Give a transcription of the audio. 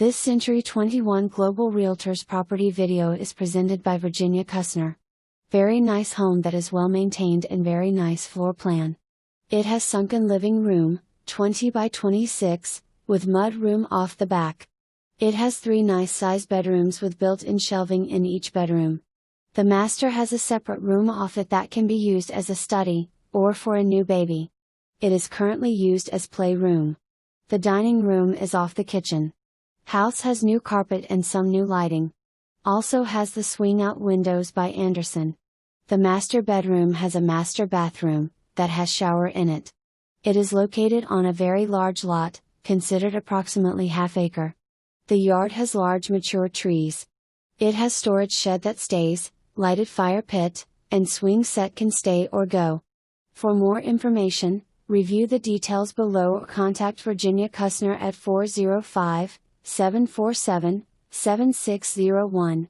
This Century 21 Global Realtors property video is presented by Virginia Kussner. Very nice home that is well maintained and very nice floor plan. It has sunken living room, 20 by 26, with mud room off the back. It has 3 nice size bedrooms with built-in shelving in each bedroom. The master has a separate room off it that can be used as a study, or for a new baby. It is currently used as playroom. The dining room is off the kitchen. House has new carpet and some new lighting. Also has the swing-out windows by Anderson. The master bedroom has a master bathroom, that has shower in it. It is located on a very large lot, considered approximately ½ acre. The yard has large mature trees. It has storage shed that stays, lighted fire pit, and swing set can stay or go. For more information, review the details below or contact Virginia Kussner at 405-747-7601.